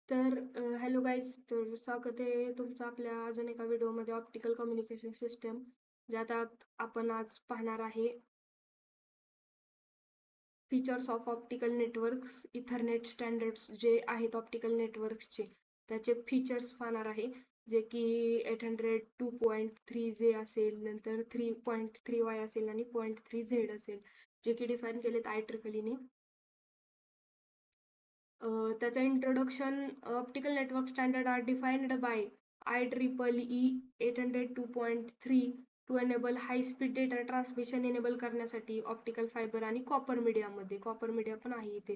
तर hello guys, तर स्वागत आहे तुमचं आपल्या अजून एका व्हिडिओमध्ये ऑप्टिकल कम्युनिकेशन सिस्टम, ज्यात आपण आज पाहणार आहे features of optical networks. Ethernet standards जे आहेत ऑप्टिकल नेटवर्क्सचे, त्याचे फीचर्स पाहणार आहे, जे की 802.3 असेल, नंतर 3.3 असेल आणि 0.3 असेल, जे की डिफाईन केलेत IEEE. त्याचं introduction. Optical network standard are defined by IEEE 802.3 to enable high speed data transmission enable करण्यासाठी ऑप्टिकल फायबर आणि कॉपर मीडियामध्ये. कॉपर मीडिया पण आहे इथे.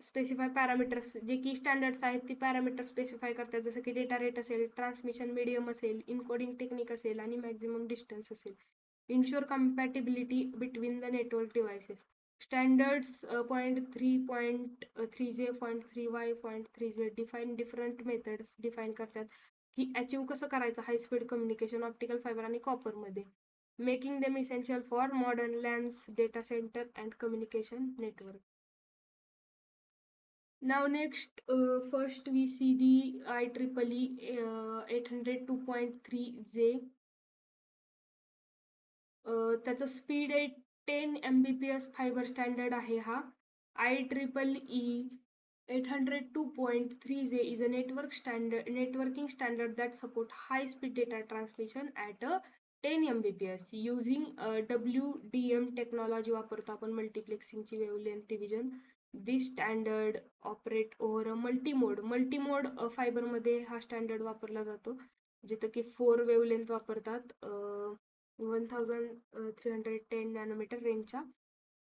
स्पेसिफाय पॅरामीटर्स, जे की स्टँडर्ड्स आहेत ती पॅरामीटर स्पेसिफाय करतात, जसं की डेटा रेट असेल, ट्रान्समिशन मीडियम असेल, इनकोडिंग टेक्निक असेल आणि मॅक्झिमम डिस्टन्स असेल. Ensure compatibility between the network devices. Standards 0.3, 0.3J, 0.3Y, 0.3Z define different methods define करतात की अचीव कसं करायचं high speed communication optical fibre आणि कॉपरमध्ये, making them essential for modern LANs, data centre and communication network. Now next, first we see the IEEE 802.3J. त्याचं speed आहे 10 Mbps fibre standard आहे हा. IEEE 802.3J is a networking standard that support high speed data transmission at a 10 Mbps using WDM technology वापरतो आपण, मल्टिप्लेक्सिंगची wavelength division. This standard operate over a multimode फायबरमध्ये हा standard वापरला जातो, जिथं की 4 वेव्हलेंथ वापरतात 1310 नॅनोमीटर रेंजच्या,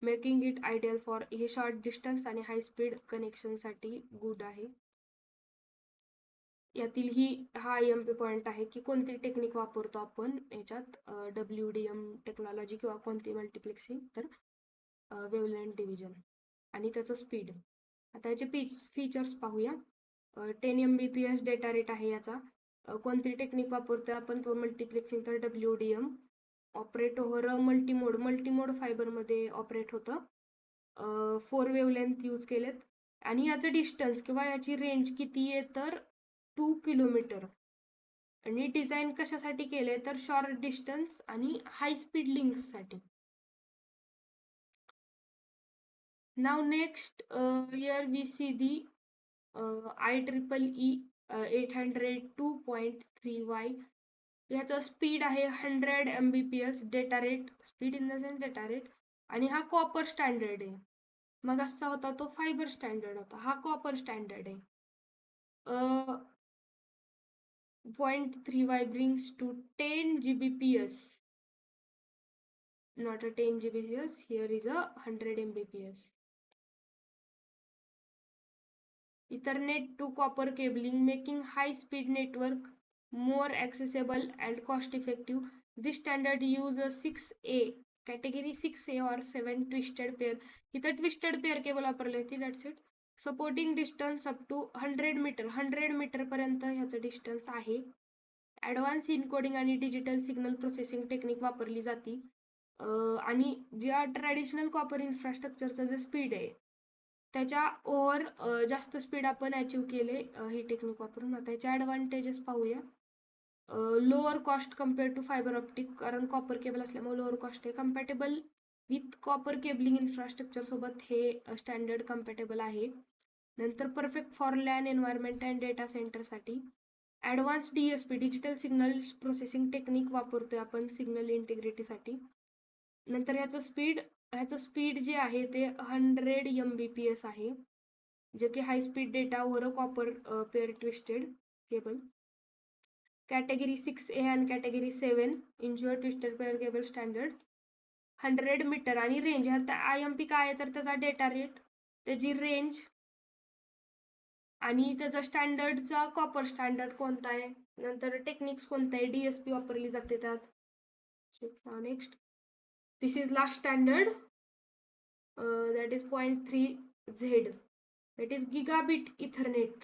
मेकिंग इट आयडियल फॉर हे शॉर्ट डिस्टन्स आणि हाय स्पीड कनेक्शनसाठी गुड आहे. यातील हा IMP पॉईंट आहे की कोणती टेक्निक वापरतो आपण याच्यात, WDM टेक्नॉलॉजी किंवा कोणती मल्टिप्लेक्सिंग, तर वेव्हलेंथ डिव्हिजन आणि त्याचं स्पीड. आता याचे फीचर्स पाहूया. 10 Mbps डेटा रेट आहे याचा. कोणती टेक्निक वापरतोय आपण किंवा मल्टिप्लेक्सिंग, तर WDM. ऑपरेट ओव्हर मल्टीमोड फायबरमध्ये ऑपरेट होतं. 4 वेव्हलेंथ यूज केलेत आणि याचं डिस्टन्स किंवा याची रेंज किती आहे, तर 2 किलोमीटर. आणि डिझाईन कशासाठी केले, तर शॉर्ट डिस्टन्स आणि हाय स्पीड लिंक्ससाठी. Now next, here we see the IEEE 802.3Y. याचा स्पीड आहे 100 Mbps data rate, speed in the sense data rate, आणि हा कॉपर स्टँडर्ड आहे. मग असा होता तो फायबर स्टँडर्ड होता, हा कॉपर स्टँडर्ड आहे. 0.3Y brings to 10 Gbps, not a 10 Gbps, here is a 100 Mbps. Ethernet to copper cabling, making high speed network more accessible and cost effective. This standard use a 6A category 6A or 7 twisted pair. इथं twisted pair केबल वापरली होती, that's it. Supporting distance up to 100 metre, 100 metre पर्यंत ह्याचं distance आहे. Advance encoding आणि digital signal processing technique वापरली जाते. आणि ज्या ट्रॅडिशनल कॉपर इन्फ्रास्ट्रक्चरचं जे स्पीड आहे त्याच्या ओव्हर जास्त स्पीड आपण अचीव केले ही टेक्निक वापरून. आता याचे ॲडव्हान्टेजेस पाहूया. Lower cost compare to fibre optic, कारण कॉपर केबल असल्यामुळे लोअर कॉस्ट आहे. Compatible with copper cabling infrastructure सोबत हे स्टँडर्ड कम्पॅटेबल आहे. नंतर perfect for LAN environment and data सेंटरसाठी. Advance DSP digital signal processing technique वापरतोय आपण सिग्नल इंटिग्रिटीसाठी. नंतर ह्याचं स्पीड जे आहे ते 100 Mbps आहे, जे की high speed data over copper pair twisted cable. Category 6A आणि category 7 ensure twisted pair cable standard. 100 metre आणि रेंज. ह्यात IMP काय आहे, तर त्याचा डेटा रेट, त्याची रेंज आणि त्याचा स्टँडर्डचा कॉपर स्टँडर्ड कोणता आहे, नंतर टेक्निक्स कोणता आहे, DSP वापरली जाते त्यात. Next, this is last standard, that is 0.3Z, that is gigabit ethernet.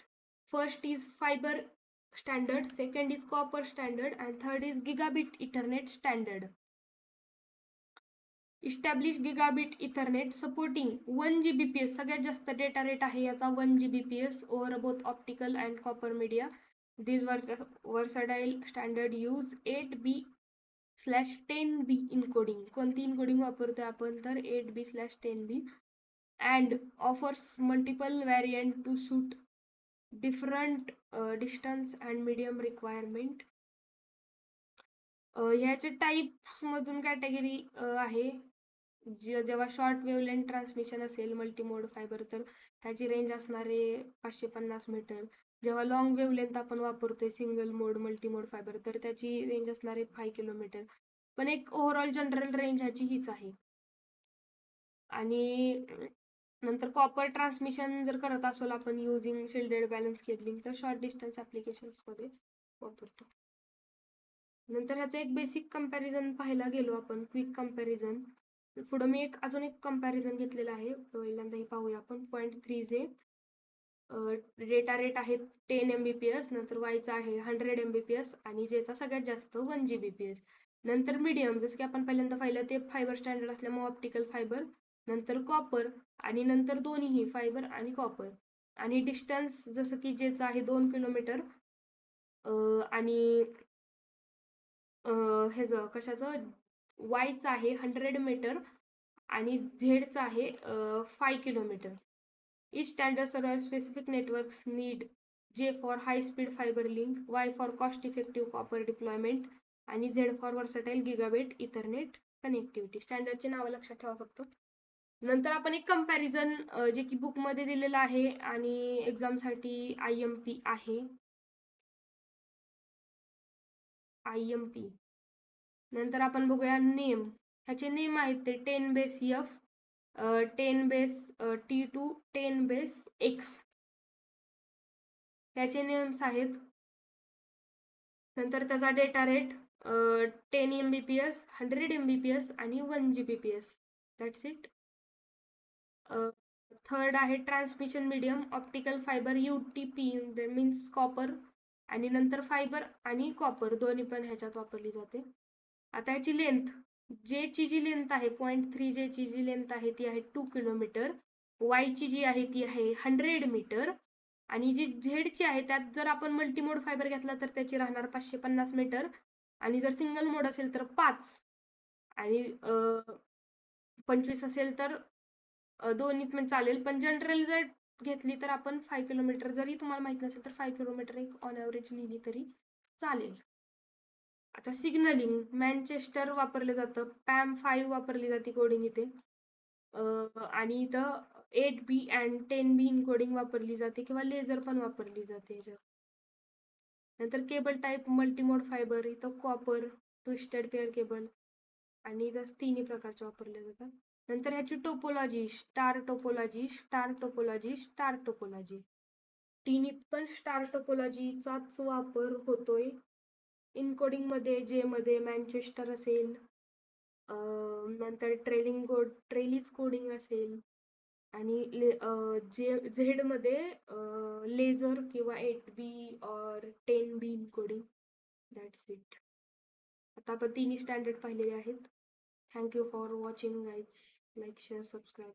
First is fiber standard, second is copper standard, and third is gigabit ethernet standard. Establish gigabit Ethernet supporting 1 Gbps, सगळ्यात जास्त data rate आहे याचा 1 Gbps over both optical and copper media. This versatile standard use 8B/10B encoding. कोणती encoding वापरतोय आपण तर 8B/10B and offers multiple variant to suit different distance and medium requirement. ह्याचे types मधून कॅटेगरी आहे. जेव्हा शॉर्ट वेवलेंथ ट्रान्समिशन असेल multimode fibre तर त्याची रेंज असणारे 550 मीटर. जेव्हा लॉंग वेवलेंथ आपण वापरतोय सिंगल मोड मल्टीमोड फायबर तर त्याची रेंज असणारे 5 किलोमीटर. पण एक ओव्हरऑल जनरल रेंज ह्याची हीच आहे. आणि नंतर कॉपर ट्रान्समिशन जर करत असोल आपण युजिंग शिल्डेड बॅलन्स केबलिंग तर शॉर्ट डिस्टन्स ॲप्लिकेशन्समध्ये वापरतो. नंतर ह्याचं एक बेसिक कंपॅरिझन पाहायला गेलो आपण, क्विक कंपॅरिझन. पुढं मी अजून एक कंपॅरिझन घेतलेलं आहे, पहिल्यांदाही पाहूया आपण. 0.3J डेटा रेट आहे 10 Mbps, नंतर वायचा आहे 100 Mbps आणि जेचा सगळ्यात जास्त 1 Gbps. नंतर मीडियम, जसं की आपण पहिल्यांदा पाहिलं ते फायबर स्टँडर्ड असल्यामुळे ऑप्टिकल फायबर, नंतर कॉपर आणि नंतर दोन्हीही फायबर आणि कॉपर. आणि डिस्टन्स जसं की जेचा आहे 2 किलोमीटर आणि ह्याचं कशाचं वायचं आहे 100 मीटर आणि झेडचं आहे 5 kilometre. Each standard serves specific networks need. J for high speed fiber link, Y for cost effective copper deployment आणि Z for versatile gigabit ethernet connectivity. स्टँडर्डचे नाव लक्षात ठेवा फक्त. नंतर आपण एक कंपॅरिझन जे की बुक मध्ये दिलेलं आहे आणि एक्झामसाठी IMP आहे. IMP नंतर आपण बघूया नेम. ह्याचे नेम आहेत ते 10/F, 10/T2, 10/X. त्याचे नेम्स आहेत. नंतर त्याचा डेटा रेट 10 Mbps, 100 Mbps आणि 1 Gbps. That's it. थर्ड आहे transmission medium optical fibre UTP means copper आणि नंतर फायबर आणि कॉपर दोन्ही पण ह्याच्यात वापरली जाते. आता ह्याची लेंथ, जेची जी लेंथ आहे 0.3J ची जी लेंथ आहे ती आहे 2 किलोमीटर. वायची जी आहे ती आहे 100 मीटर आणि जी झेडची आहे त्यात जर आपण मल्टीमोड फायबर घेतला तर त्याची राहणार 550 मीटर आणि जर सिंगल मोड असेल तर 5 आणि 25 असेल तर दोन्हीत पण चालेल. पण जनरल जर घेतली तर आपण 5 किलोमीटर, जरी तुम्हाला माहित नसेल तर 5 किलोमीटर एक ऑन ॲव्हरेज लिहिली तरी चालेल. आता सिग्नलिंग, मॅनचेस्टर वापरलं जातं, PAM5 वापरली जाते कोडिंग इथे आणि इथं 8B अँड 10B इनकोडिंग वापरली जाते किंवा लेझर पण वापरली जाते ह्याच्यात. नंतर केबल टाईप मल्टीमोड फायबर, इथं कॉपर, ट्विस्टेड पेअर केबल आणि इथं तिन्ही प्रकारचे वापरले जातात. नंतर ह्याची topology, star topology, star topology, star topology. तिन्हीत पण स्टार टोपोलॉजीचाच वापर होतोय. इनकोडिंग मध्ये जे मध्ये मॅनचेस्टर असेल, नंतर ट्रेलिस कोडिंग असेल आणि झेड मध्ये लेझर किंवा 8B और 10B इनकोडिंग. That's it. आता आपण तिन्ही स्टँडर्ड पाहिलेले आहेत. Thank you for watching guys. Like, share, subscribe.